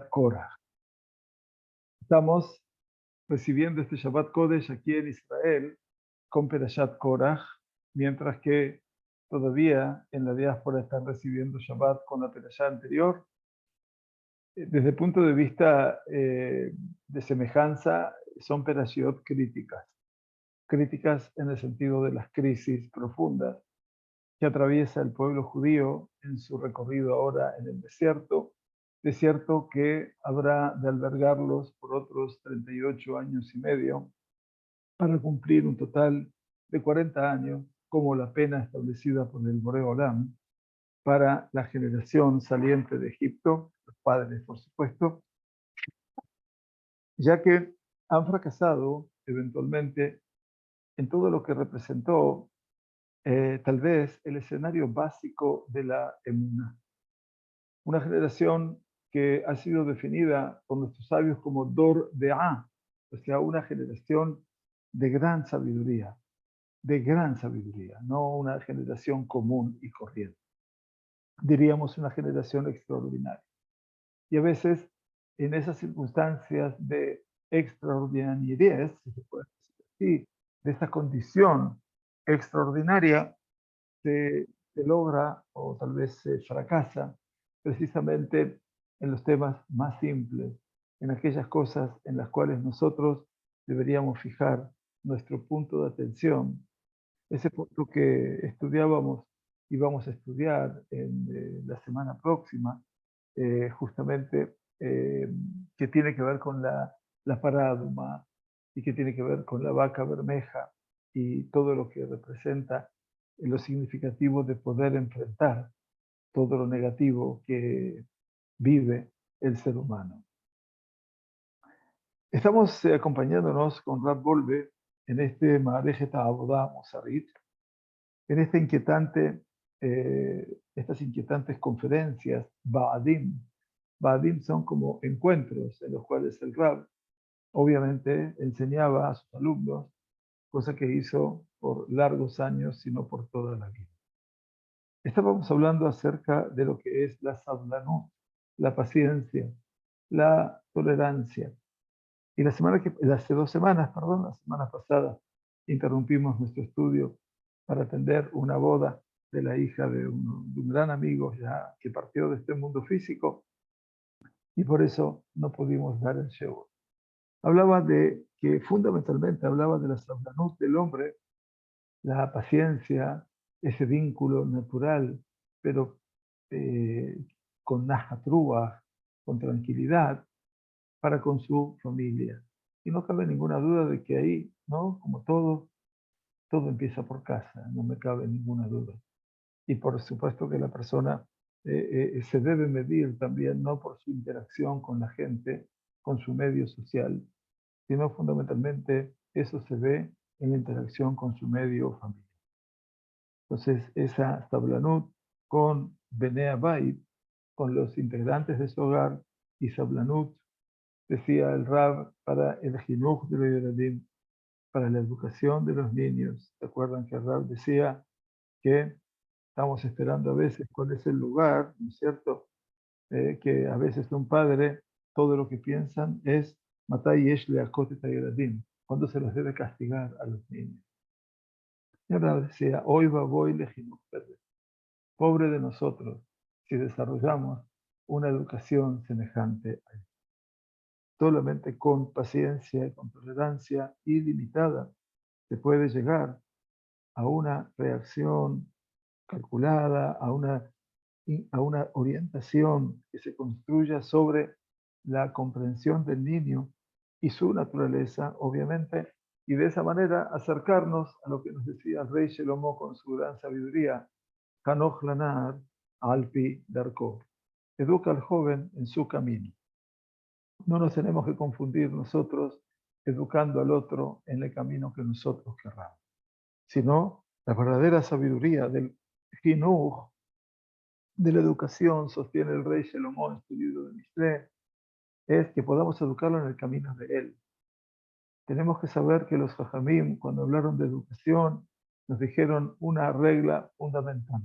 Korah. Estamos recibiendo este Shabbat Kodesh aquí en Israel con Perashat Korah, mientras que todavía en la diáspora están recibiendo Shabbat con la Perashá anterior. Desde el punto de vista de semejanza, son Perashiot críticas. Críticas en el sentido de las crisis profundas que atraviesa el pueblo judío en su recorrido ahora en el desierto que habrá de albergarlos por otros 38 años y medio para cumplir un total de 40 años como la pena establecida por el Boré Olam para la generación saliente de Egipto, los padres por supuesto, ya que han fracasado eventualmente en todo lo que representó tal vez el escenario básico de la emuná. Una generación que ha sido definida por nuestros sabios como Dor de A, o sea, una generación de gran sabiduría, no una generación común y corriente. Diríamos una generación extraordinaria. Y a veces, en esas circunstancias de extraordinariedad, si se puede decir así, de esta condición extraordinaria, se logra o tal vez se fracasa precisamente en los temas más simples, en aquellas cosas en las cuales nosotros deberíamos fijar nuestro punto de atención, ese punto que estudiábamos y vamos a estudiar en la semana próxima, justamente que tiene que ver con la paráduma y que tiene que ver con la vaca bermeja y todo lo que representa lo significativo de poder enfrentar todo lo negativo que vive el ser humano. Estamos acompañándonos con Rab Volbe en este Ma'arejet Avodah Mosarit, en estas inquietantes conferencias, Ba'adim. Ba'adim son como encuentros en los cuales el Rab obviamente enseñaba a sus alumnos, cosa que hizo por largos años, sino por toda la vida. Estábamos hablando acerca de lo que es la sablanut, la paciencia, la tolerancia. Y hace 2 semanas, la semana pasada, interrumpimos nuestro estudio para atender una boda de la hija de un gran amigo ya que partió de este mundo físico y por eso no pudimos dar el show. Fundamentalmente hablaba de la sablanut del hombre, la paciencia, ese vínculo natural, pero con nahat ruach, con tranquilidad, para con su familia. Y no cabe ninguna duda de que ahí, ¿no? Como todo empieza por casa, no me cabe ninguna duda. Y por supuesto que la persona se debe medir también, no por su interacción con la gente, con su medio social, sino fundamentalmente eso se ve en la interacción con su medio familiar. Entonces, esa sablanut con Bnei Abayit, con los integrantes de su hogar, y sablanut, decía el Rab, para el jinuj de los yeradim, para la educación de los niños. ¿Se acuerdan que el Rab decía que estamos esperando a veces cuál es el lugar, ¿no es cierto? Que a veces un padre, todo lo que piensan es Matai yesh leakot et hayeradim, cuándo se los debe castigar a los niños. Y el Rab decía, hoy va voy le jinuj verde. Pobre de nosotros si desarrollamos una educación semejante a esta. Solamente con paciencia y con tolerancia ilimitada se puede llegar a una reacción calculada, a una orientación que se construya sobre la comprensión del niño y su naturaleza, obviamente, y de esa manera acercarnos a lo que nos decía el rey Shelomo con su gran sabiduría, Hanoch lanar alpi darko. Educa al joven en su camino. No nos tenemos que confundir nosotros educando al otro en el camino que nosotros querramos, sino la verdadera sabiduría del Jinuj, de la educación, sostiene el rey Shelomo en su libro de Mishle, es que podamos educarlo en el camino de él. Tenemos que saber que los Jajamim, cuando hablaron de educación, nos dijeron una regla fundamental.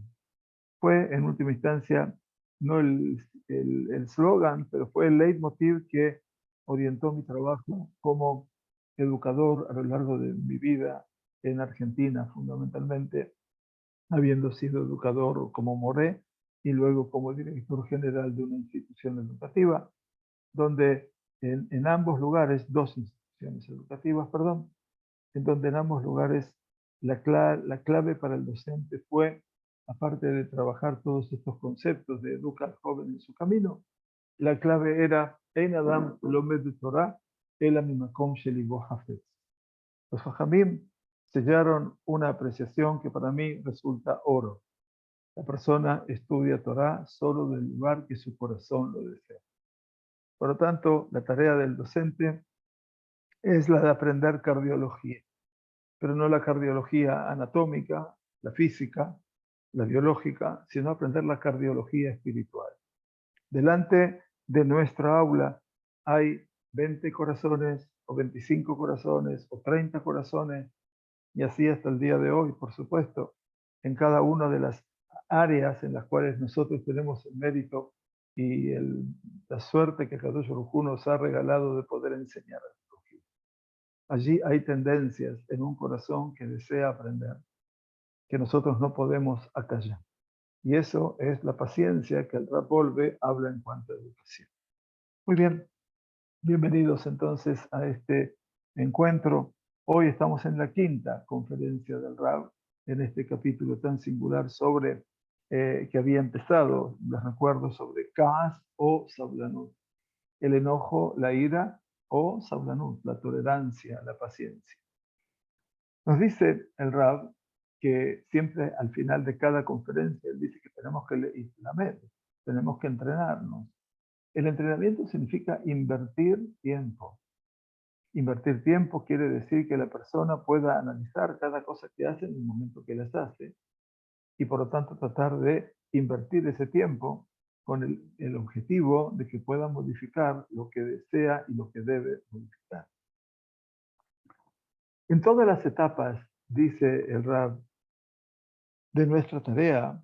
Fue, en última instancia, no el slogan, pero fue el leitmotiv que orientó mi trabajo como educador a lo largo de mi vida en Argentina, fundamentalmente, habiendo sido educador como Moré y luego como director general de una institución educativa, donde en ambos lugares, dos instituciones educativas, perdón, en donde en ambos lugares la clave para el docente fue, aparte de trabajar todos estos conceptos de educar al joven en su camino, la clave era Ein Adam Lomed Torah Ela Mimakom Shelibo Hafez. Los Fajamim sellaron una apreciación que para mí resulta oro. La persona estudia Torah solo del lugar que su corazón lo desea. Por lo tanto, la tarea del docente es la de aprender cardiología, pero no la cardiología anatómica, la física, la biológica, sino aprender la cardiología espiritual. Delante de nuestra aula hay 20 corazones, o 25 corazones, o 30 corazones, y así hasta el día de hoy, por supuesto, en cada una de las áreas en las cuales nosotros tenemos el mérito y la suerte que Kadosh Baruj Hu nos ha regalado de poder enseñar a nuestros hijos. Allí hay tendencias en un corazón que desea aprender, que nosotros no podemos acallar. Y eso es la paciencia que el Rab Wolbe habla en cuanto a educación. Muy bien, bienvenidos entonces a este encuentro. Hoy estamos en la quinta conferencia del Rab, en este capítulo tan singular sobre que había empezado, les recuerdo, sobre Kaas o Sablanut, el enojo, la ira o Sablanut, la tolerancia, la paciencia. Nos dice el Rab que siempre al final de cada conferencia él dice que tenemos que tenemos que entrenarnos. El entrenamiento significa invertir tiempo. Invertir tiempo quiere decir que la persona pueda analizar cada cosa que hace en el momento que las hace y por lo tanto tratar de invertir ese tiempo con el objetivo de que pueda modificar lo que desea y lo que debe modificar. En todas las etapas, dice el Rab, de nuestra tarea,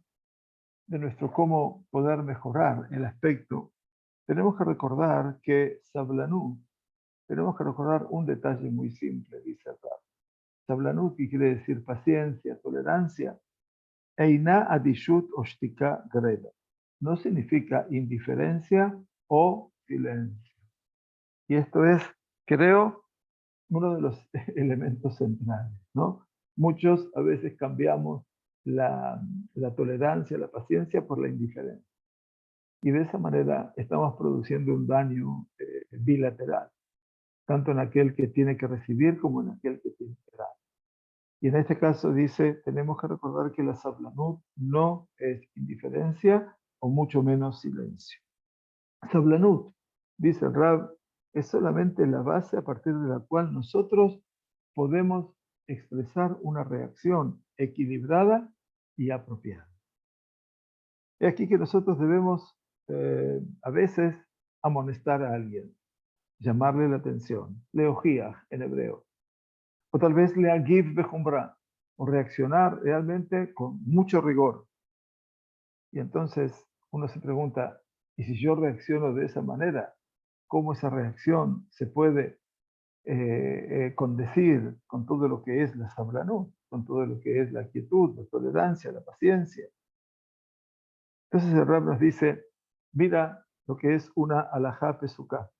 de nuestro cómo poder mejorar el aspecto, tenemos que recordar que Sablanú, tenemos que recordar un detalle muy simple, dice el Rab. Sablanú, que quiere decir paciencia, tolerancia, Einá adishut oshtika greda. No significa indiferencia o silencio. Y esto es, creo, uno de los elementos centrales, ¿no? Muchos a veces cambiamos la tolerancia, la paciencia por la indiferencia. Y de esa manera estamos produciendo un daño bilateral, tanto en aquel que tiene que recibir como en aquel que tiene que dar. Y en este caso dice, tenemos que recordar que la sablanut no es indiferencia o mucho menos silencio. Sablanut, dice el Rab, es solamente la base a partir de la cual nosotros podemos expresar una reacción equilibrada y apropiada. Es aquí que nosotros debemos a veces amonestar a alguien, llamarle la atención, leojiach en hebreo, o tal vez leagiv bejumbra, o reaccionar realmente con mucho rigor. Y entonces uno se pregunta, ¿y si yo reacciono de esa manera? ¿Cómo esa reacción se puede condecir con todo lo que es la sablanut, con todo lo que es la quietud, la tolerancia, la paciencia? Entonces el Rab nos dice, mira lo que es una alajá pesuká.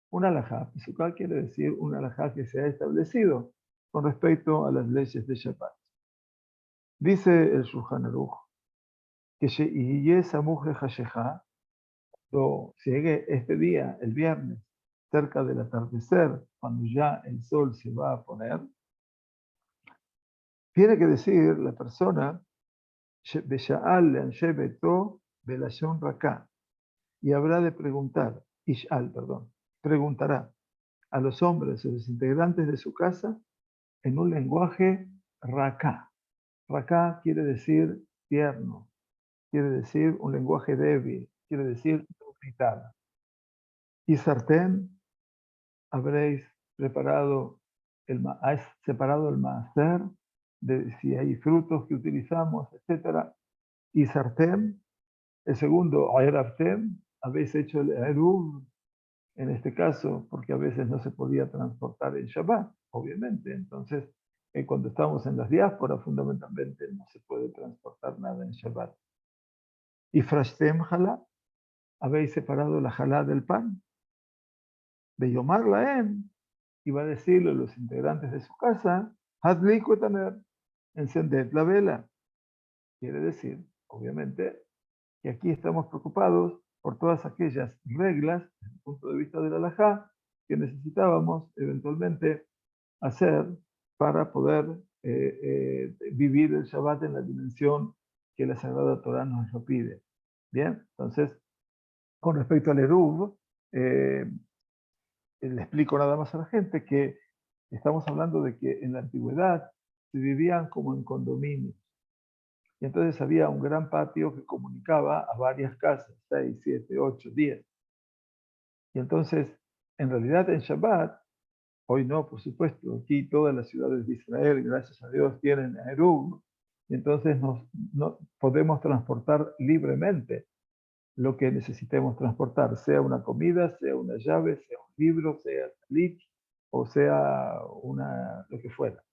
Una alajá pesuká quiere decir una alajá que se ha establecido con respecto a las leyes de Shabbat. Dice el Shulchan Aruch que llegue este día, el viernes, cerca del atardecer, cuando ya el sol se va a poner, tiene que decir la persona y habrá de preguntar, preguntará a los hombres, a los integrantes de su casa, en un lenguaje raká. Raká quiere decir tierno, quiere decir un lenguaje débil, quiere decir irritado. Y sartén, habréis preparado has separado el maaser, de si hay frutos que utilizamos, etc. Y sartén El segundo, Ayerabtem, habéis hecho el Eruv, en este caso, porque a veces no se podía transportar en Shabbat, obviamente. Entonces, cuando estamos en las diásporas, fundamentalmente no se puede transportar nada en Shabbat. Y Frashtem Jalá, habéis separado la Jalá del pan. De Yomar Laem, iba a decirle a los integrantes de su casa, Hadliku Etaner, encended la vela. Quiere decir, obviamente, que aquí estamos preocupados por todas aquellas reglas, desde el punto de vista de la halajá, que necesitábamos eventualmente hacer para poder vivir el Shabbat en la dimensión que la Sagrada Torah nos lo pide. Bien, entonces, con respecto al Eruv, le explico nada más a la gente que estamos hablando de que en la antigüedad se vivían como en condominios. Y entonces había un gran patio que comunicaba a varias casas, 6, 7, 8, 10. Y entonces, en realidad en Shabbat, hoy no, por supuesto, aquí todas las ciudades de Israel, gracias a Dios, tienen Eruv, y entonces podemos transportar libremente lo que necesitemos transportar, sea una comida, sea una llave, sea un libro, sea talit, o sea lo que fuera.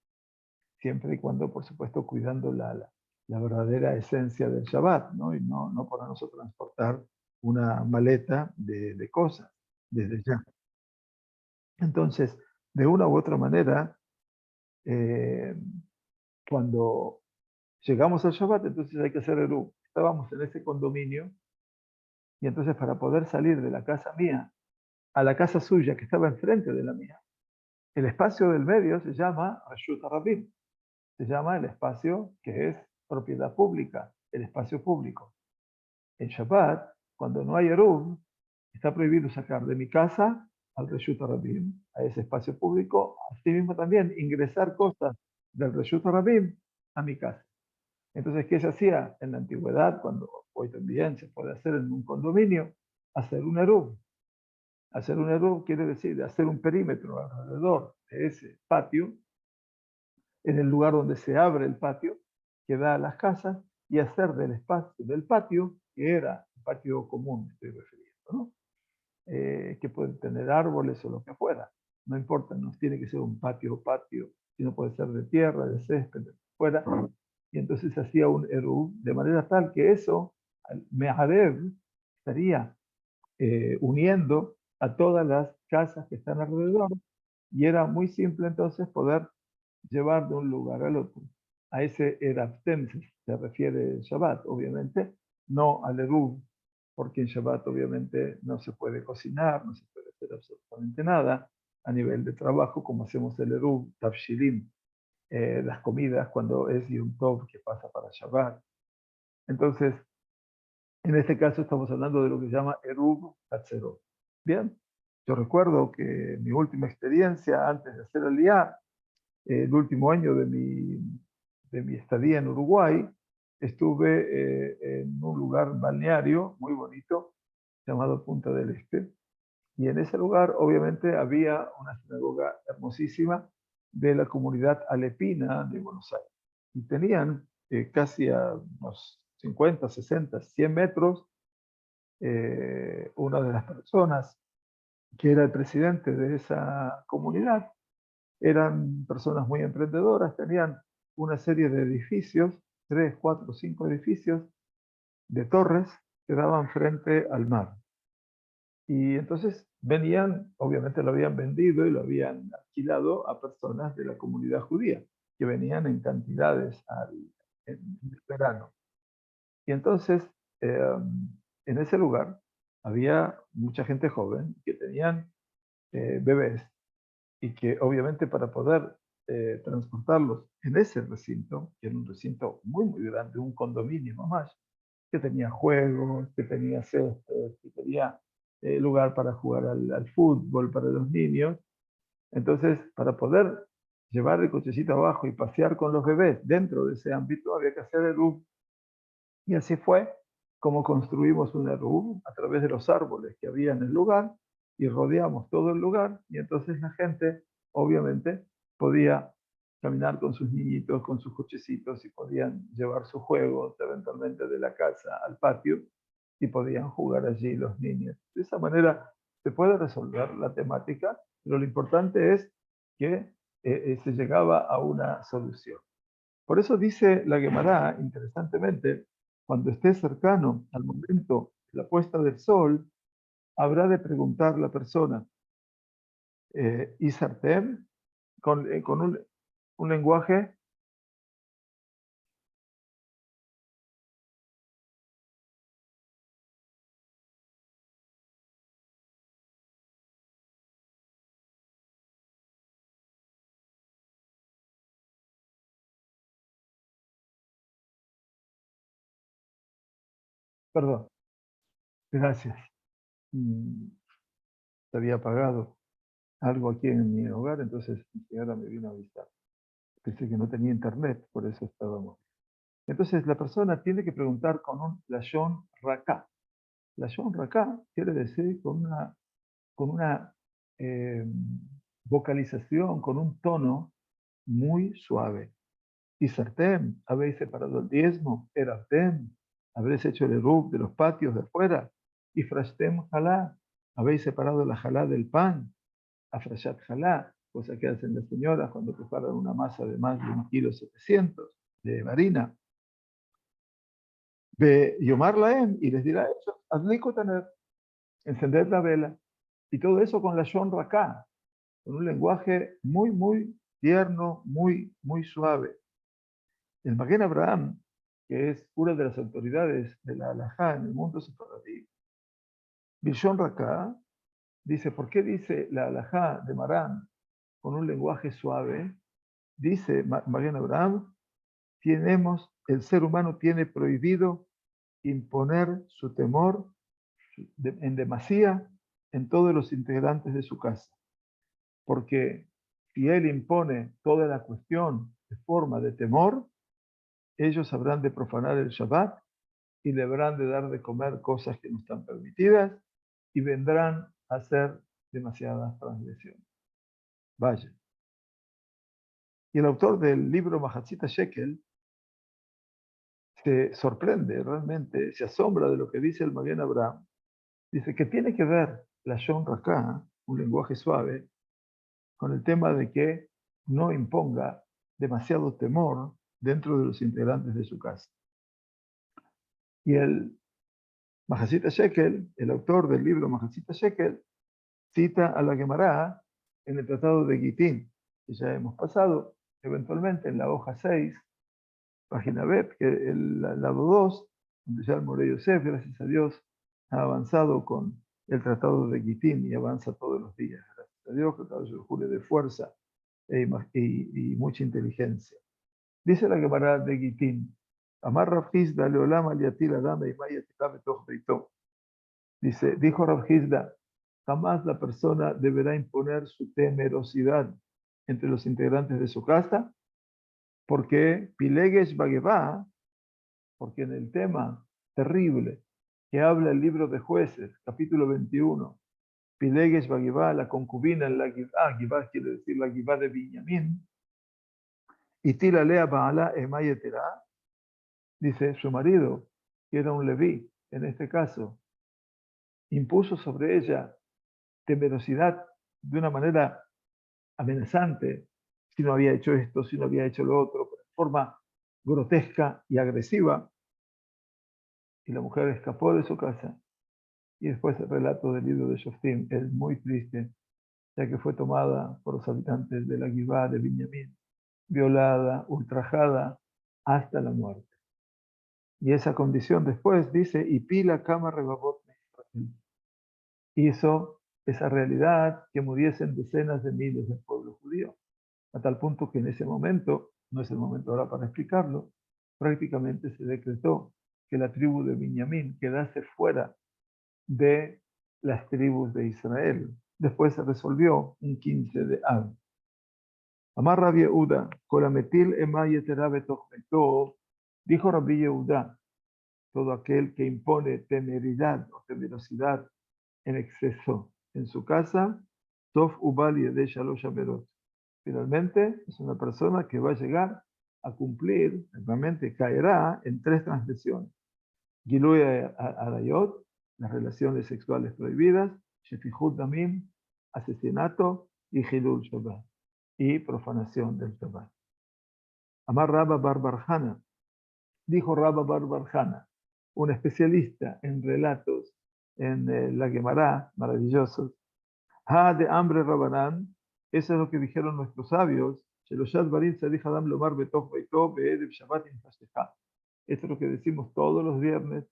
Siempre y cuando, por supuesto, cuidando la verdadera esencia del Shabbat, ¿no? Y no para nosotros transportar una maleta de cosas desde ya. Entonces, de una u otra manera, eh, cuando llegamos al Shabbat, entonces hay que hacer Eruv. Estábamos en ese condominio y entonces para poder salir de la casa mía a la casa suya que estaba enfrente de la mía, el espacio del medio se llama Reshut HaRabim, se llama el espacio que es propiedad pública, el espacio público. En Shabbat, cuando no hay Eruv, está prohibido sacar de mi casa al Reshut HaRabim, a ese espacio público, así mismo también ingresar cosas del Reshut HaRabim a mi casa. Entonces, ¿qué se hacía en la antigüedad, cuando hoy también se puede hacer en un condominio? Hacer un Eruv. Hacer un Eruv quiere decir hacer un perímetro alrededor de ese patio, en el lugar donde se abre el patio, que da a las casas, y hacer del espacio del patio, que era un patio común, estoy refiriendo, ¿no? Que puede tener árboles o lo que fuera. No importa, no tiene que ser un patio, sino puede ser de tierra, de césped, de fuera. Y entonces hacía un Eruv de manera tal que eso, Meharev, estaría uniendo a todas las casas que están alrededor, y era muy simple entonces poder llevar de un lugar al otro. A ese Eraftem se refiere el Shabbat, obviamente, no al Eruv, porque en Shabbat obviamente no se puede cocinar, no se puede hacer absolutamente nada a nivel de trabajo, como hacemos el Eruv, Tafshilim, las comidas cuando es Yom Tov que pasa para Shabbat. Entonces, en este caso estamos hablando de lo que se llama Eruv Hatzerot. Bien, yo recuerdo que mi última experiencia antes de hacer el día, el último año de mi estadía en Uruguay, estuve en un lugar balneario muy bonito llamado Punta del Este. Y en ese lugar, obviamente, había una sinagoga hermosísima de la comunidad alepina de Buenos Aires. Y tenían casi a unos 50, 60, 100 metros, una de las personas que era el presidente de esa comunidad. Eran personas muy emprendedoras, tenían una serie de edificios, 3, 4, 5 edificios de torres que daban frente al mar. Y entonces venían, obviamente lo habían vendido y lo habían alquilado a personas de la comunidad judía, que venían en cantidades en el verano. Y entonces, en ese lugar había mucha gente joven que tenían bebés y que obviamente para poder transportarlos en ese recinto, que era un recinto muy, muy grande, un condominio más, que tenía juegos, que tenía césped, que tenía lugar para jugar al fútbol para los niños. Entonces, para poder llevar el cochecito abajo y pasear con los bebés dentro de ese ámbito, había que hacer el eruv. Y así fue como construimos un eruv a través de los árboles que había en el lugar y rodeamos todo el lugar, y entonces la gente, obviamente, podía caminar con sus niñitos, con sus cochecitos, y podían llevar sus juegos eventualmente de la casa al patio, y podían jugar allí los niños. De esa manera se puede resolver la temática, pero lo importante es que se llegaba a una solución. Por eso dice la Gemara, interesantemente, cuando esté cercano al momento de la puesta del sol, habrá de preguntar la persona, Isartem, con un lenguaje, perdón, gracias, mm, se había apagado algo aquí en mi hogar, entonces mi señora me vino a avisar. Pensé que no tenía internet, por eso estábamos. Entonces la persona tiene que preguntar con un lashon raká. Lashon raká quiere decir con una eh, vocalización, con un tono muy suave. Isartem, habéis separado el diezmo, erabtem, habréis hecho el erub de los patios de afuera, ifrashtem jalá, habéis separado la jalá del pan, afrashat jalá, cosa que hacen las señoras cuando preparan una masa de más de 1,7 kg de harina. Ve Yomar Laem, y les dirá a ellos, adlico tener, encender la vela, y todo eso con la Shon Raká, con un lenguaje muy, muy tierno, muy, muy suave. El Maguen Abraham, que es una de las autoridades de la halajá en el mundo sefaradí, Bishon Raká, dice, ¿por qué dice la halajá de Marán con un lenguaje suave? Dice Maguen Abraham, el ser humano tiene prohibido imponer su temor en demasía en todos los integrantes de su casa. Porque si él impone toda la cuestión de forma de temor, ellos habrán de profanar el Shabbat y le habrán de dar de comer cosas que no están permitidas y vendrán a hacer demasiadas transgresiones. Vaya. Y el autor del libro Mahatzita Shekel se sorprende realmente, se asombra de lo que dice el Maguen Abraham. Dice que tiene que ver la Shon Raká, un lenguaje suave, con el tema de que no imponga demasiado temor dentro de los integrantes de su casa. Y el Mahatzita Shekel, el autor del libro Mahatzita Shekel, cita a la Gemara en el Tratado de Gitín, que ya hemos pasado eventualmente en la hoja 6, página web, que el lado 2, donde ya el Moré Yosef, gracias a Dios, ha avanzado con el Tratado de Gitín y avanza todos los días. Gracias a Dios, que todo eso jure de fuerza y mucha inteligencia. Dice la Gemara de Gitín, Amar Rav Hizda leolam al yatil adam y mayatilá betoch beitó. Dice, dijo Rav Hizda, jamás la persona deberá imponer su temerosidad entre los integrantes de su casa, porque Pilegesh Bagevá, porque en el tema terrible que habla el libro de Jueces, capítulo 21, Pilegesh Bagevá, la concubina en la Givá, Givá quiere decir la Givá de Binyamin, y Tila Lea Baala Emayetera, dice su marido, que era un leví, en este caso, impuso sobre ella temerosidad de una manera amenazante, si no había hecho esto, si no había hecho lo otro, de forma grotesca y agresiva, y la mujer escapó de su casa. Y después el relato del libro de Shoftim es muy triste, ya que fue tomada por los habitantes de la Givá de Binyamin, violada, ultrajada, hasta la muerte. Y esa condición después dice, y pila cama rebabot hizo esa realidad que muriesen decenas de miles del pueblo judío, a tal punto que en ese momento, no es el momento ahora para explicarlo, prácticamente se decretó que la tribu de Binyamin quedase fuera de las tribus de Israel. Después se resolvió un 15 de Av. Amar Rabbi Yehuda, Kolametil ema yetera betoch beito, dijo Rabbi Yehuda, todo aquel que impone temeridad o temerosidad en exceso en su casa, Tov ubal yedei shalosh averot. Finalmente, es una persona que va a llegar a cumplir, realmente caerá en 3 transgresiones. Gilui Arayot, las relaciones sexuales prohibidas, Shefihut Damim, asesinato, y Hilul Shabbat, y profanación del Shabbat. Amar Rabba Bar Barjana, dijo Rabba Bar Barjana, un especialista en relatos en la Gemara, maravillosos. Ha de hambre Rabanán, eso es lo que dijeron nuestros sabios. Sheloshat Barim Tzadich Adam Lomar Betoch Beito Be'erev Shabbat in Fashechá. Esto es lo que decimos todos los viernes,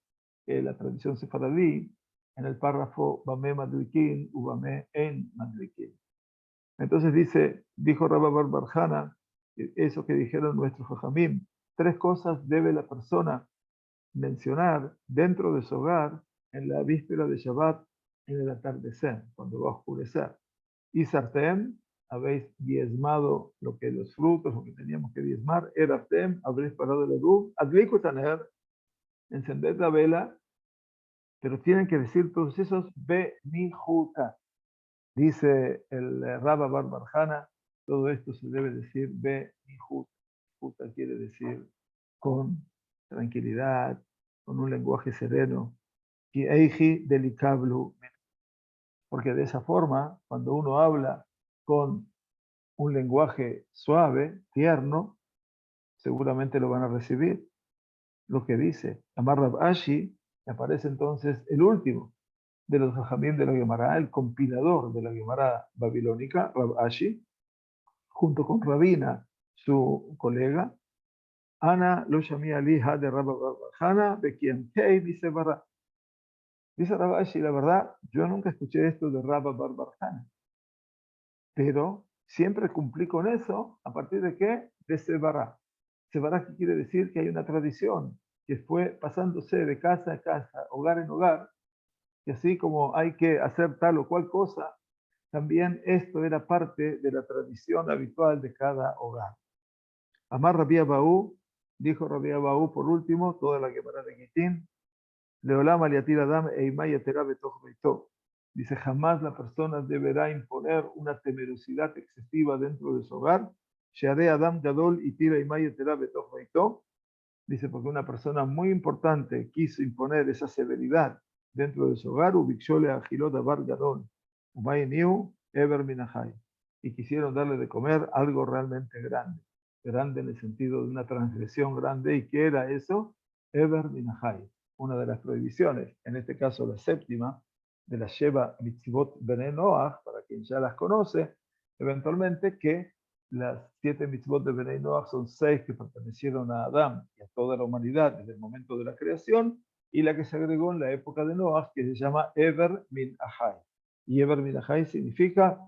la tradición sefaradí, en el párrafo Bame Madlikin u Bame En Madlikin. Entonces dijo Rabba Bar Barjana, eso que dijeron nuestros Jajamim, tres cosas debe la persona mencionar dentro de su hogar en la víspera de Shabbat, en el atardecer, cuando va a oscurecer. Y sartem, habéis diezmado lo que los frutos, lo que teníamos que diezmar, eraptem, habréis parado la luz, adliku taner, encended la vela, pero tienen que decir todos esos benijuta. Dice el Rabba Bar Barjana, todo esto se debe decir benijuta. Juta quiere decir con tranquilidad, con un lenguaje sereno, y eiji delicablu, porque de esa forma, cuando uno habla con un lenguaje suave, tierno, seguramente lo van a recibir. Lo que dice Amar Rab Ashi, aparece entonces el último de los Jajamim de la Gemara, el compilador de la Gemara babilónica, Rab Ashi, junto con Rabina, su colega, Ana lo shamí ali ha de Rabba Barjana, bekiantei dice Barra. Dice Rab Ashi, la verdad, yo nunca escuché esto de Rabba Barjana, pero siempre cumplí con eso, ¿a partir de qué? De Sebará. Sebará, que quiere decir que hay una tradición que fue pasándose de casa a casa, hogar en hogar, y así como hay que hacer tal o cual cosa, también esto era parte de la tradición habitual de cada hogar. Amar Rabbi Abaú, dijo Rabbi Abaú por último, toda la Gemara de Gitín, Leolam aliatir Adam eimay etera betoch beito. Dice, jamás la persona deberá imponer una temerosidad excesiva dentro de su hogar. Sheare Adam gadol y tira eimay etera betoch beito. Dice, porque una persona muy importante quiso imponer esa severidad dentro de su hogar, ubixole a Gilot Abar Gadol, Umay Niu, Eber Minahai, y quisieron darle de comer algo realmente grande, grande en el sentido de una transgresión grande, ¿y qué era eso? Eber Minahai, una de las prohibiciones, en este caso la séptima, de la Sheva Mitzvot Bnei Noach, para quien ya las conoce, eventualmente que las 7 mitzvot de Bnei Noach son 6 que pertenecieron a Adán y a toda la humanidad desde el momento de la creación, y la que se agregó en la época de Noach, que se llama Eber Min Ahai. Y Eber Min Ahai significa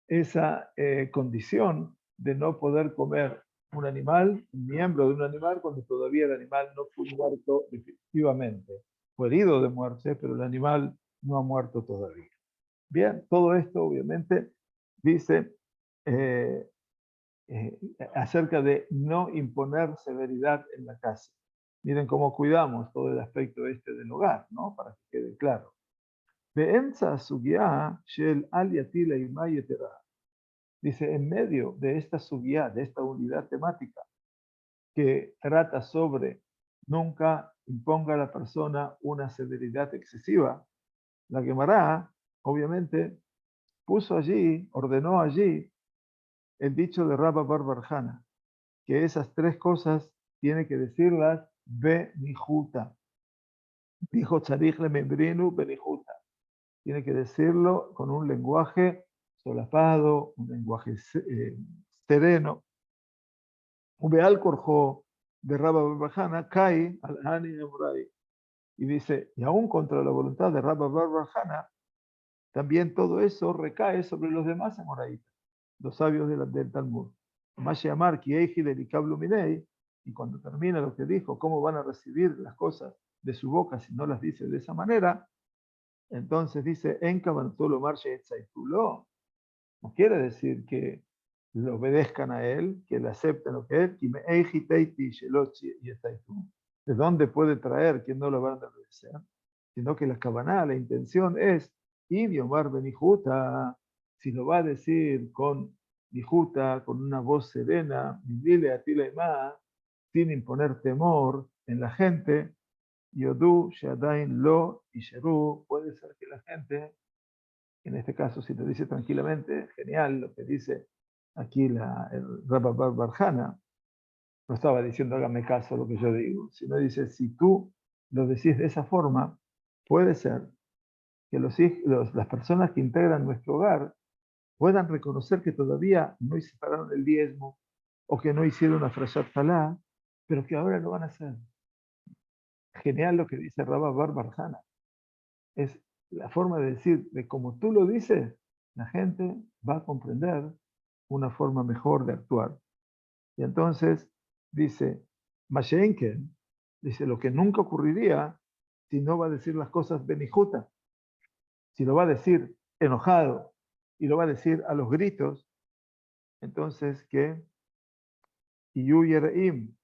esa condición de no poder comer un animal, un miembro de un animal, cuando todavía el animal no fue muerto definitivamente. Fue herido de muerte, pero el animal no ha muerto todavía. Bien, todo esto obviamente dice acerca de no imponer severidad en la casa. Miren cómo cuidamos todo el aspecto este del hogar, ¿no? Para que quede claro. Dice, en medio de esta sugiá, de esta unidad temática, que trata sobre nunca imponga a la persona una severidad excesiva, la Gemara, obviamente, puso allí, ordenó allí, el dicho de Rabba Bar Barjana, que esas tres cosas tiene que decirlas benijuta. Dijo Tzarich le membrinu benijuta. Tiene que decirlo con un lenguaje solapado, un lenguaje sereno. Ubeal corjó de Rabba Barbajana, Kai al Hani Emurai. Y dice, y aún contra la voluntad de Rabba Barbajana, también todo eso recae sobre los demás Emoraitas, los sabios del Talmud. Más llamar Kieji delicablu minei, y cuando termina lo que dijo, cómo van a recibir las cosas de su boca si no las dice de esa manera, entonces dice, en Kabantolo Marche Etzaitulo, no quiere decir que le obedezcan a él, que le acepten lo que es, de dónde puede traer que no lo van a obedecer, sino que la Kavaná, la intención es, y Omar Benijuta, si lo va a decir con Nijuta, con una voz serena, dile a Tila y más, sin imponer temor en la gente, Yodu, Shadain, Lo y Sheru, puede ser que la gente, en este caso, si lo dice tranquilamente, genial lo que dice aquí el Rabba Barjana, no estaba diciendo hágame caso a lo que yo digo, sino dice, si tú lo decís de esa forma, puede ser que las personas que integran nuestro hogar puedan reconocer que todavía no separaron el diezmo o que no hicieron una frashat talá, pero que ahora lo van a hacer. Genial lo que dice Rabba Barjana. Es la forma de decir, de como tú lo dices, la gente va a comprender una forma mejor de actuar. Y entonces dice, Mashenken, dice lo que nunca ocurriría si no va a decir las cosas benijuta, si lo va a decir enojado y lo va a decir a los gritos, entonces que Iyu Yereim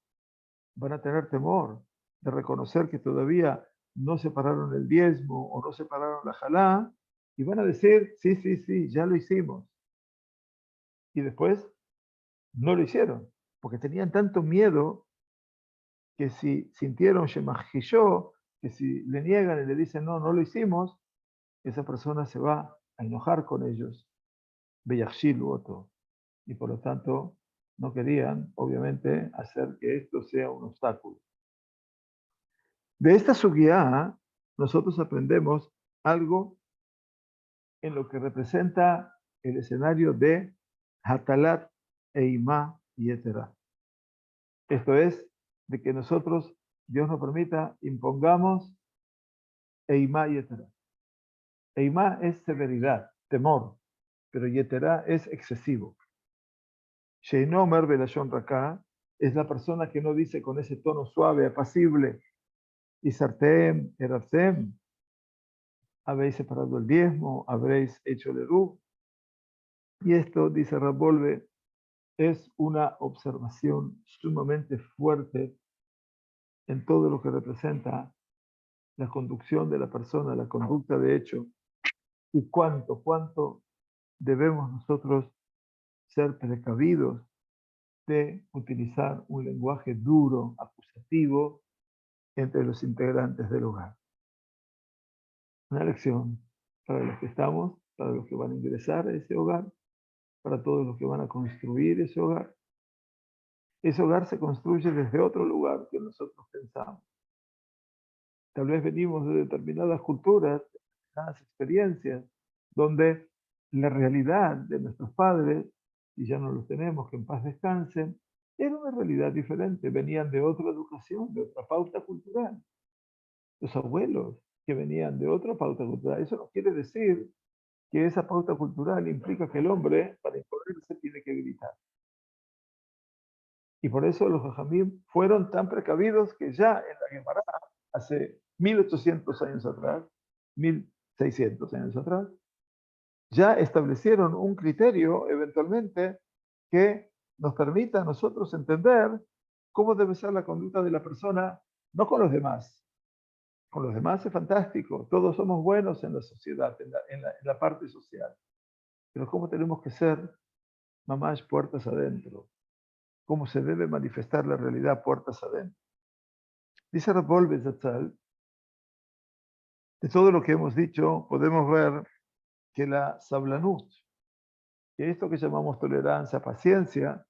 van a tener temor de reconocer que todavía no separaron el diezmo o no separaron la jalá y van a decir, sí, sí, sí, ya lo hicimos. Y después no lo hicieron, porque tenían tanto miedo que si sintieron Shemajishó, que si le niegan y le dicen no, no lo hicimos, esa persona se va a enojar con ellos, Beyachil u otro. Y por lo tanto, no querían, obviamente, hacer que esto sea un obstáculo. De esta sugiá, nosotros aprendemos algo en lo que representa el escenario de Hatalat, Eimá y Etera. Esto es, de que nosotros, Dios nos permita, impongamos Eimá y Etera. Eimá es severidad, temor, pero Yeterá es excesivo. Sheino Omer Belashon Raká es la persona que no dice con ese tono suave, apacible, Isartem, Eraftem, habéis separado el diezmo, habréis hecho el erú. Y esto, dice Rabolve, es una observación sumamente fuerte en todo lo que representa la conducción de la persona, la conducta de hecho, y cuánto debemos nosotros ser precavidos de utilizar un lenguaje duro, acusativo, entre los integrantes del hogar. Una lección para los que estamos, para los que van a ingresar a ese hogar, para todos los que van a construir ese hogar. Ese hogar se construye desde otro lugar que nosotros pensamos. Tal vez venimos de determinadas culturas, determinadas experiencias, donde la realidad de nuestros padres, y ya no los tenemos, que en paz descansen, era una realidad diferente. Venían de otra educación, de otra pauta cultural. Los abuelos que venían de otra pauta cultural. Eso no quiere decir que esa pauta cultural implica que el hombre, para imponerse, tiene que gritar. Y por eso los jajamim fueron tan precavidos que ya en la Gemara, hace 1800 años atrás, 1600 años atrás, ya establecieron un criterio eventualmente que nos permita a nosotros entender cómo debe ser la conducta de la persona, no con los demás. Con los demás es fantástico, todos somos buenos en la sociedad, en la parte social. Pero cómo tenemos que ser, mamás, puertas adentro. Cómo se debe manifestar la realidad puertas adentro. Dice Rabbi Bezatzal, de todo lo que hemos dicho, podemos ver que la sablanut, que esto que llamamos tolerancia, paciencia,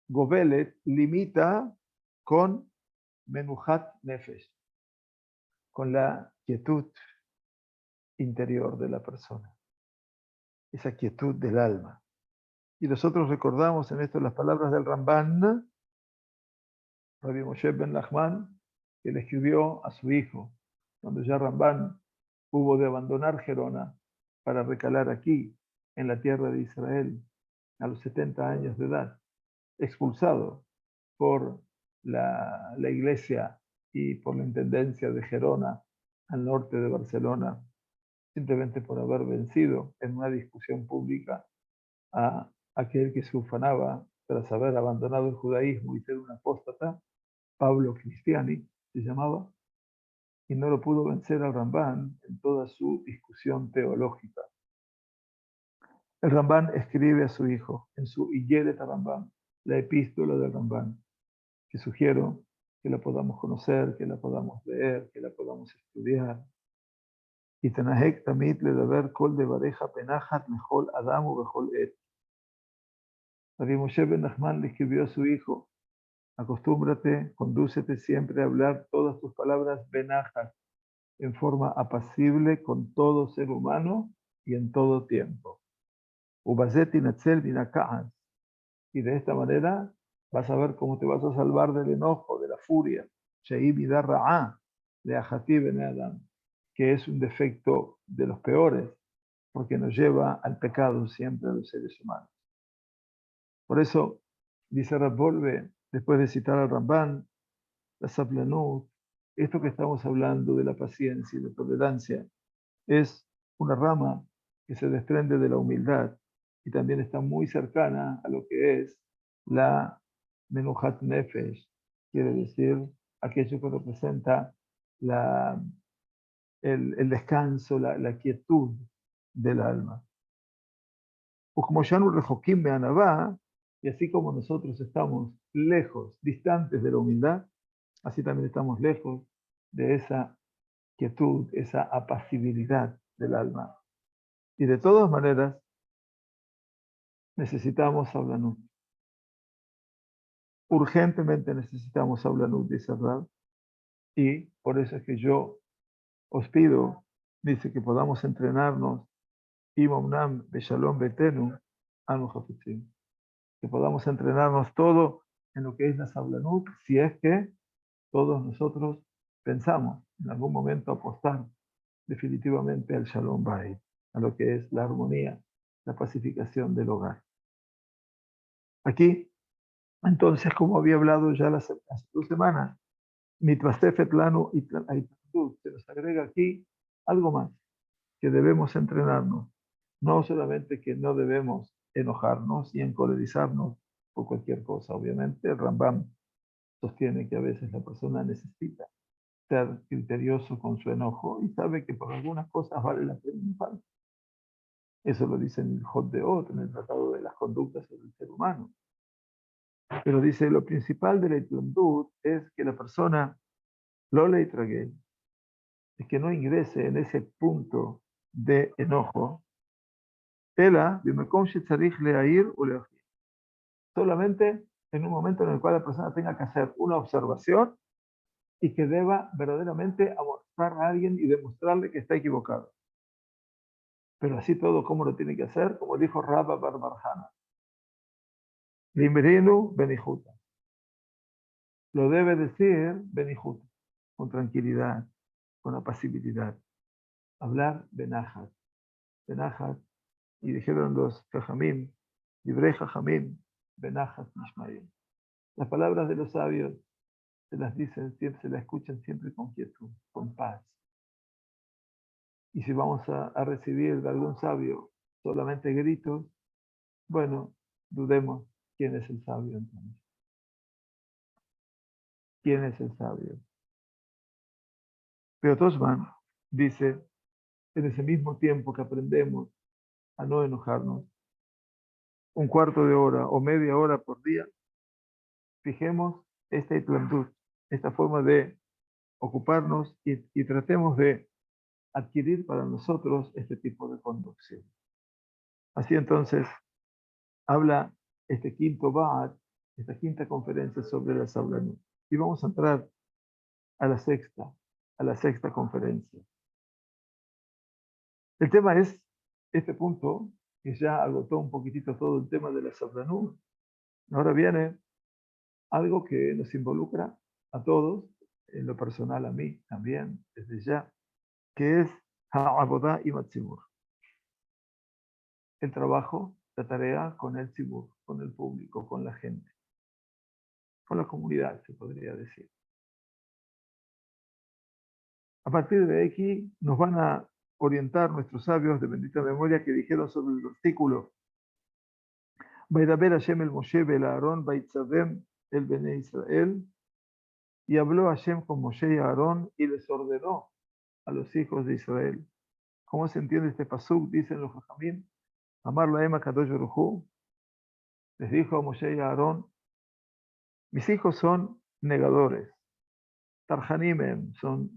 gobelet, limita con menuhat nefesh, con la quietud interior de la persona, esa quietud del alma. Y nosotros recordamos en esto las palabras del Ramban, Rabbi Moshe ben Nachman, que le escribió a su hijo, cuando ya Ramban hubo de abandonar Gerona para recalar aquí, en la tierra de Israel, a los 70 años de edad, expulsado por la iglesia y por la intendencia de Gerona, al norte de Barcelona, simplemente por haber vencido en una discusión pública a aquel que se ufanaba tras haber abandonado el judaísmo y ser un apóstata, Pablo Cristiani se llamaba, y no lo pudo vencer al Rambán en toda su discusión teológica. El Rambán escribe a su hijo en su Iyeret Rambán, la epístola del Rambán, que sugiero que la podamos conocer, que la podamos leer, que la podamos estudiar. Y Tanahek Tamit le daber kol de bareja penajat mejol Adamu bejol et. Rabbi Moshe ben Nachman le escribió a su hijo: acostúmbrate, condúcete siempre a hablar todas tus palabras benajat, en forma apacible con todo ser humano y en todo tiempo. Ubazet inatzel binaka'an. Y de esta manera vas a ver cómo te vas a salvar del enojo, de la furia. Shei midar ra'a de ajati ben Adam, que es un defecto de los peores, porque nos lleva al pecado siempre a los seres humanos. Por eso, dice Rav Wolbe, después de citar al Ramban, la Sablanut, esto que estamos hablando de la paciencia y la tolerancia, es una rama que se desprende de la humildad y también está muy cercana a lo que es la Menuhat Nefesh, quiere decir aquello que representa el descanso, la quietud del alma. Como ya no rejoquim me anabá, y así como nosotros estamos lejos, distantes de la humildad, así también estamos lejos de esa quietud, esa apacibilidad del alma. Y de todas maneras, necesitamos Sablanut. Urgentemente necesitamos Sablanut, dice Rab. Y por eso es que yo os pido, dice, que podamos entrenarnos, Imamnam Beshalom Betenu, Anu Hafitzim. Que podamos entrenarnos todo en lo que es la Sablanut, si es que todos nosotros pensamos en algún momento apostar definitivamente al Shalom Bayit, a lo que es la armonía, la pacificación del hogar. Aquí, entonces, como había hablado ya hace 2 semanas, Mitvasefet Lanu y se nos agrega aquí algo más, que debemos entrenarnos. No solamente que no debemos enojarnos y encolerizarnos por cualquier cosa. Obviamente, el Rambam sostiene que a veces la persona necesita ser criterioso con su enojo y sabe que por algunas cosas vale la pena enojarse. Eso lo dice en el Hot de Ot, en el Tratado de las Conductas sobre el Ser Humano. Pero dice, lo principal de la itlandut es que la persona lo le trague, es que no ingrese en ese punto de enojo, ela, solamente en un momento en el cual la persona tenga que hacer una observación y que deba verdaderamente amostrar a alguien y demostrarle que está equivocado. Pero así todo, ¿cómo lo tiene que hacer? Como dijo Rabba Barbarjana. Limrinu benijuta. Lo debe decir benijuta, con tranquilidad, con apacibilidad. Hablar benajat. Benajat. Y dijeron los Jajamim, Librei Jajamim, benajat mishmaim. Las palabras de los sabios se las dicen siempre, se las escuchan siempre con quietud, con paz. Y si vamos a recibir de algún sabio solamente gritos, bueno, dudemos quién es el sabio entonces. ¿Quién es el sabio? Pero Tosman dice, en ese mismo tiempo que aprendemos a no enojarnos, un cuarto de hora o media hora por día, fijemos esta itlandut, esta forma de ocuparnos y tratemos de adquirir para nosotros este tipo de conducción. Así entonces, habla este quinto Ba'at, esta quinta conferencia sobre la Sablanut. Y vamos a entrar a la sexta conferencia. El tema es este punto, que ya agotó un poquitito todo el tema de la Sablanut. Ahora viene algo que nos involucra a todos, en lo personal a mí también, desde ya, que es Ha'abodá y Matzibur. El trabajo, la tarea con el tzibur, con el público, con la gente, con la comunidad, se podría decir. A partir de aquí nos van a orientar nuestros sabios de bendita memoria que dijeron sobre el versículo Vaidaber Hashem el Moshe el Aarón Vaitzavem el Bene Israel, y habló Hashem con Moshe y Aarón y les ordenó a los hijos de Israel. ¿Cómo se entiende este pasuk? Dicen los Jajamim. Amar la Ema Kadosh Baruj Hu les dijo a Moshe y a Aarón, mis hijos son negadores, Tarjanimem, son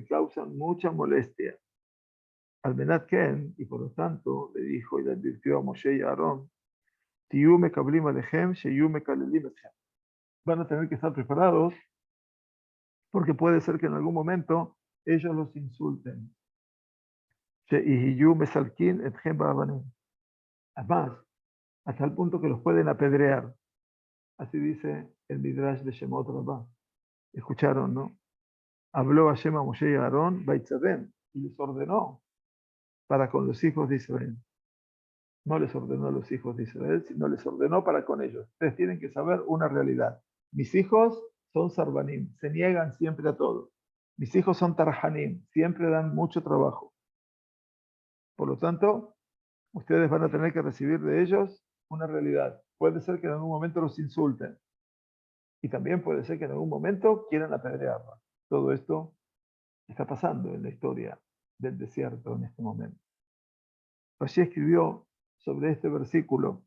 causan mucha molestia. Almenat Ken, y por lo tanto le dijo y le advirtió a Moshe y a Aarón, Tiyu mekablim alechem, sheyu mekalelim etchem. Van a tener que estar preparados porque puede ser que en algún momento ellos los insulten. Sheyiyu mesalkin etchem ba'avanim. Además, hasta el punto que los pueden apedrear. Así dice el Midrash de Shemot Rabbah. Escucharon, ¿no? Habló Hashem a Moshe y a Aarón, Baitzadem, y les ordenó para con los hijos de Israel. No les ordenó a los hijos de Israel, sino les ordenó para con ellos. Ustedes tienen que saber una realidad. Mis hijos son sarbanim, se niegan siempre a todo. Mis hijos son tarhanim, siempre dan mucho trabajo. Por lo tanto, ustedes van a tener que recibir de ellos una realidad. Puede ser que en algún momento los insulten. Y también puede ser que en algún momento quieran apedrearlos. Todo esto está pasando en la historia del desierto en este momento. Rashi escribió sobre este versículo,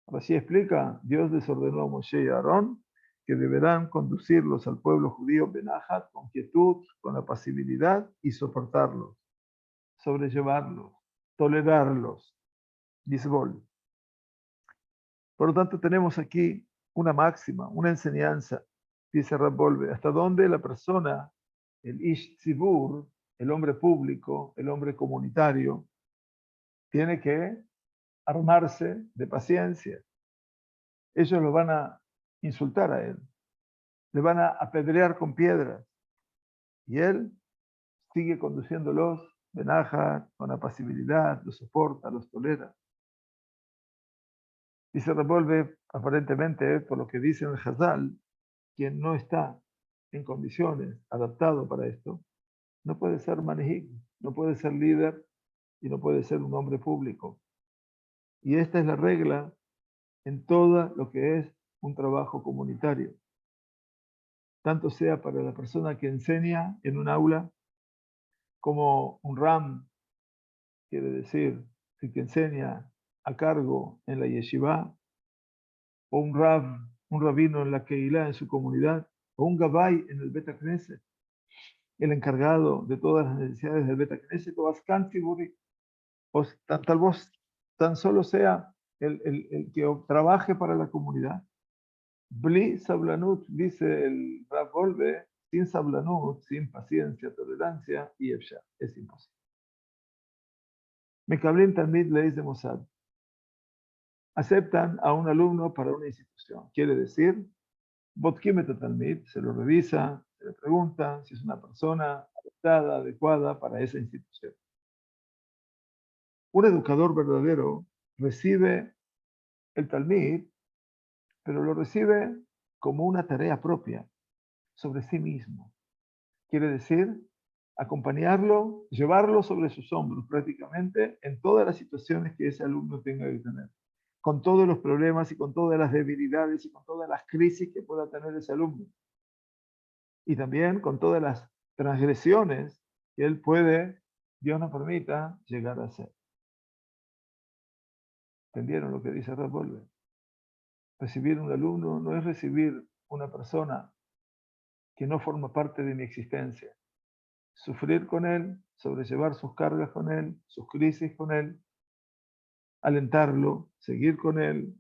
Rashi explica, Dios les ordenó a Moshe y a Aarón que deberán conducirlos al pueblo judío Benajat con quietud, con apacibilidad y soportarlos, sobrellevarlos, tolerarlos. Disbol. Por lo tanto, tenemos aquí una máxima, una enseñanza, dice Rab Wolbe, hasta dónde la persona, el Ish Tzibur, el hombre público, el hombre comunitario, tiene que armarse de paciencia. Ellos lo van a insultar a él, le van a apedrear con piedras, y él sigue conduciéndolos de naja, con apacibilidad, los soporta, los tolera. Y se revuelve, aparentemente, por lo que dice el Hazal, quien no está en condiciones adaptado para esto, no puede ser manhig, no puede ser líder y no puede ser un hombre público. Y esta es la regla en todo lo que es un trabajo comunitario. Tanto sea para la persona que enseña en un aula, como un ram, quiere decir, que enseña a cargo en la yeshiva, o un rab, un rabino en la Keilah, en su comunidad, o un gabay en el Bet Knesset, el encargado de todas las necesidades del Bet Knesset, o Askan Tziburi, o tal vez tan solo sea el que trabaje para la comunidad. Bli sablanut, dice el Rav Wolbe, sin sablanut, sin paciencia, tolerancia, y efsha, es imposible. Mekablim Talmid Leis de Mossad. Aceptan a un alumno para una institución. Quiere decir, Botkim et Talmid, se lo revisa, se le pregunta si es una persona adaptada, adecuada para esa institución. Un educador verdadero recibe el Talmid, pero lo recibe como una tarea propia sobre sí mismo. Quiere decir, acompañarlo, llevarlo sobre sus hombros prácticamente en todas las situaciones que ese alumno tenga que tener, con todos los problemas y con todas las debilidades y con todas las crisis que pueda tener ese alumno. Y también con todas las transgresiones que él puede, Dios nos permita, llegar a hacer. ¿Entendieron lo que dice Rav Wolbe? Recibir un alumno no es recibir una persona que no forma parte de mi existencia. Sufrir con él, sobrellevar sus cargas con él, sus crisis con él, alentarlo, seguir con él.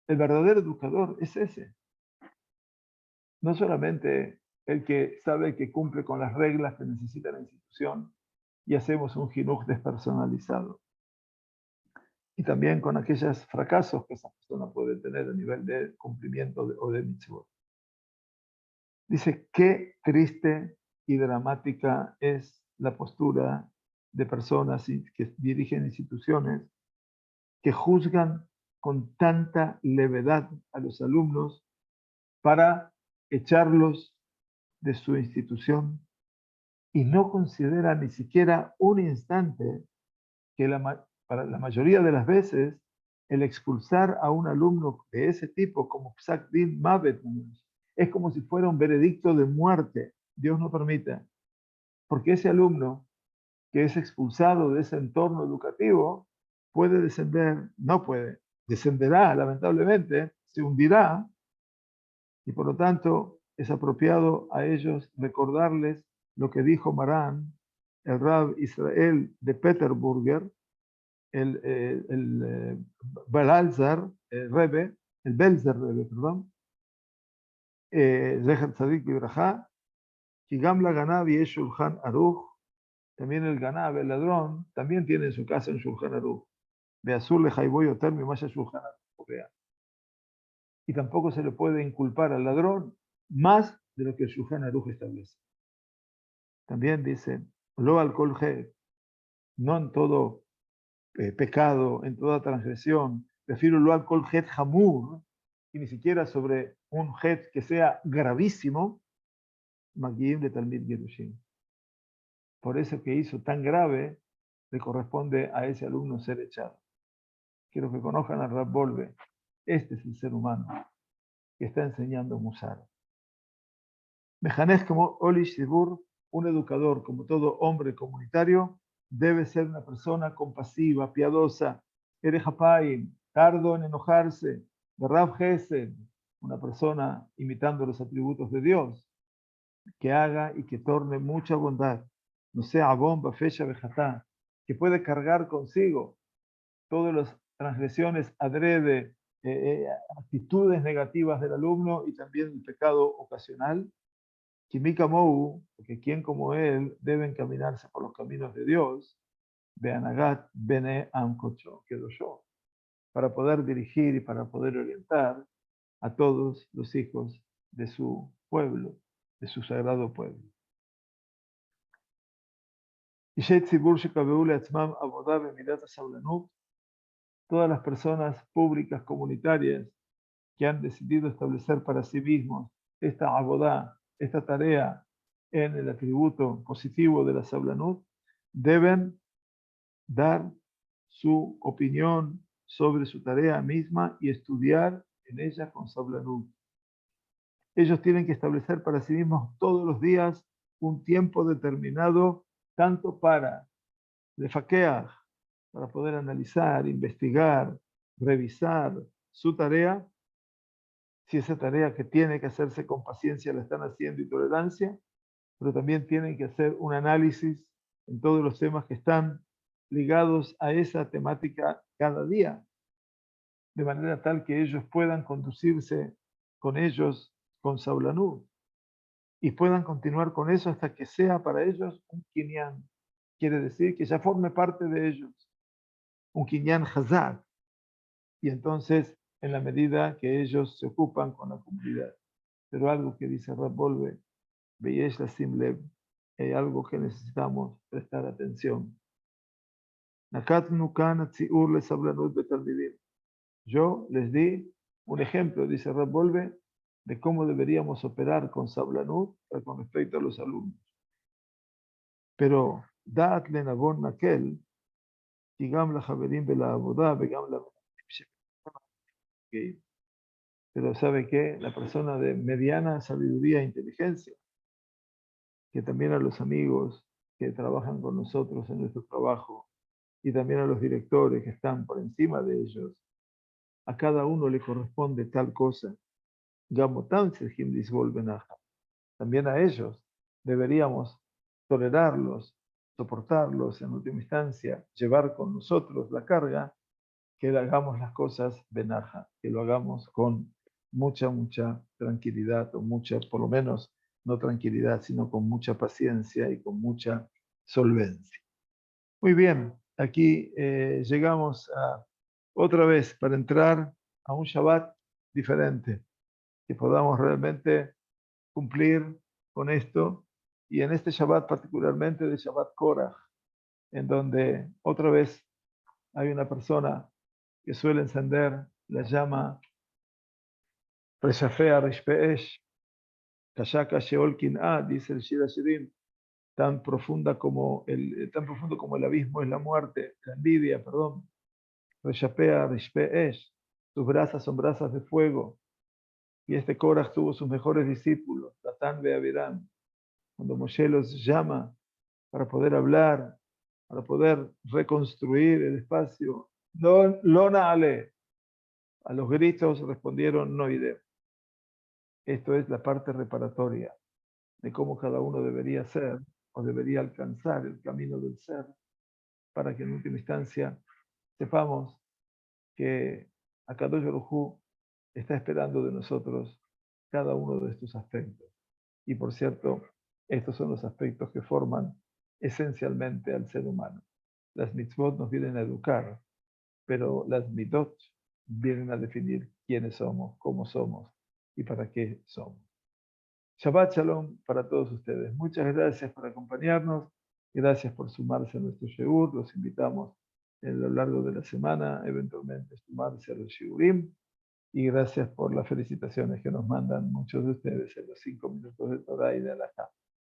El verdadero educador es ese. No solamente el que sabe que cumple con las reglas que necesita la institución y hacemos un jinuj despersonalizado. Y también con aquellos fracasos que esa persona puede tener a nivel de cumplimiento o de mitzvot. Dice, qué triste y dramática es la postura de personas que dirigen instituciones que juzgan con tanta levedad a los alumnos para echarlos de su institución y no consideran ni siquiera un instante que para la mayoría de las veces el expulsar a un alumno de ese tipo como Psak Din Mavet es como si fuera un veredicto de muerte. Dios no permita. Porque ese alumno que es expulsado de ese entorno educativo puede descender, no puede, descenderá lamentablemente se hundirá, y por lo tanto es apropiado a ellos recordarles lo que dijo Marán, el Rab Israel de Peterburger, el Belzer Rebbe, el Belzer Rebbe, perdón, Zecher Tzadik Libraja, que Gamla Ganab y Shulchan Aruch, también el Ganab, el ladrón, también tiene en su casa un Shulchan Aruch. De azul le Jaiboy Oter, mi Masha Shulchan Aruch. Y tampoco se le puede inculpar al ladrón más de lo que el Shulchan Aruch establece. También dice, lo alcohol no en todo pecado, en toda transgresión, prefiero lo alcohol hamur, y ni siquiera sobre un het que sea gravísimo, Magim de Talmid Gerushin. Por eso que hizo tan grave, le corresponde a ese alumno ser echado. Quiero que conozcan a Rab Volve. Este es el ser humano que está enseñando Musar. Mejanez como Olish Sibur, un educador, como todo hombre comunitario, debe ser una persona compasiva, piadosa, Erejapaim, tardo en enojarse, de Rab Gesed, una persona imitando los atributos de Dios, que haga y que torne mucha bondad, no sea bomba, fecha, vejatá, que puede cargar consigo todas las transgresiones adrede, actitudes negativas del alumno y también el pecado ocasional. Kimika Mou, porque quien como él debe encaminarse por los caminos de Dios, Beanagat Bene Amkocho, quedo yo, para poder dirigir y para poder orientar a todos los hijos de su pueblo, de su sagrado pueblo. Todas las personas públicas comunitarias que han decidido establecer para sí mismos esta abodá, esta tarea en el atributo positivo de la sablanut, deben dar su opinión sobre su tarea misma y estudiar en ella con sablanut. Ellos tienen que establecer para sí mismos todos los días un tiempo determinado, tanto para lefaquear, para poder analizar, investigar, revisar su tarea, si esa tarea que tiene que hacerse con paciencia la están haciendo y tolerancia, pero también tienen que hacer un análisis en todos los temas que están ligados a esa temática cada día, de manera tal que ellos puedan conducirse con ellos con Saulanú y puedan continuar con eso hasta que sea para ellos un kinyan. Quiere decir que ya forme parte de ellos, un kinyan hazak, y entonces en la medida que ellos se ocupan con la comunidad. Pero algo que dice Rab Volve, Beyesh la Simlev, hay algo que necesitamos prestar atención. Yo les di un ejemplo, dice Rab Volve, de cómo deberíamos operar con Sablanut con respecto a los alumnos. Pero Da'at Lenavon Nakel, Tigam la Javerim Bela Abodá, Begam la. Pero ¿sabe qué? La persona de mediana sabiduría e inteligencia, que también a los amigos que trabajan con nosotros en nuestro trabajo y también a los directores que están por encima de ellos, a cada uno le corresponde tal cosa. También a ellos deberíamos tolerarlos, soportarlos, en última instancia, llevar con nosotros la carga, que hagamos las cosas benaja, que lo hagamos con mucha tranquilidad, o mucha, por lo menos, no tranquilidad, sino con mucha paciencia y con mucha solvencia. Muy bien, aquí llegamos a otra vez para entrar a un Shabbat diferente, que podamos realmente cumplir con esto, y en este Shabbat particularmente de Shabbat Korach, en donde otra vez hay una persona que suele encender la llama Reshafea Rishpeesh, Kashaka Sheol Kin'a, dice el Shir Hashirim, tan profundo como el abismo es la muerte, la envidia, perdón. Reshapea Rishpeesh, sus brasas son brasas de fuego. Y este Korach tuvo sus mejores discípulos, Datán y Abiram. Cuando Moshe los llama para poder hablar, para poder reconstruir el espacio, Lona Ale, A los gritos respondieron, no iremos. Esto es la parte reparatoria de cómo cada uno debería ser o debería alcanzar el camino del ser para que en última instancia sepamos que Akadosh Baruj Hu está esperando de nosotros cada uno de estos aspectos. Y por cierto, estos son los aspectos que forman esencialmente al ser humano. Las mitzvot nos vienen a educar, pero las mitot vienen a definir quiénes somos, cómo somos y para qué somos. Shabbat Shalom para todos ustedes. Muchas gracias por acompañarnos. Gracias por sumarse a nuestro Sheur. Los invitamos a lo largo de la semana, eventualmente, a sumarse a los Sheurim. Y gracias por las felicitaciones que nos mandan muchos de ustedes en los 5 minutos de Torah y de Alajá.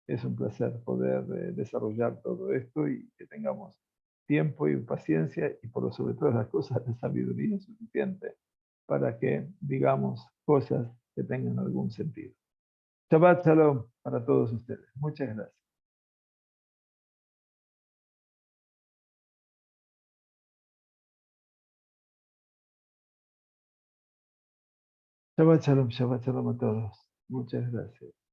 Es un placer poder desarrollar todo esto y que tengamos tiempo y paciencia y por sobre todas las cosas de sabiduría suficiente para que digamos cosas que tengan algún sentido. Shabbat Shalom para todos ustedes. Muchas gracias. Shabbat Shalom a todos. Muchas gracias.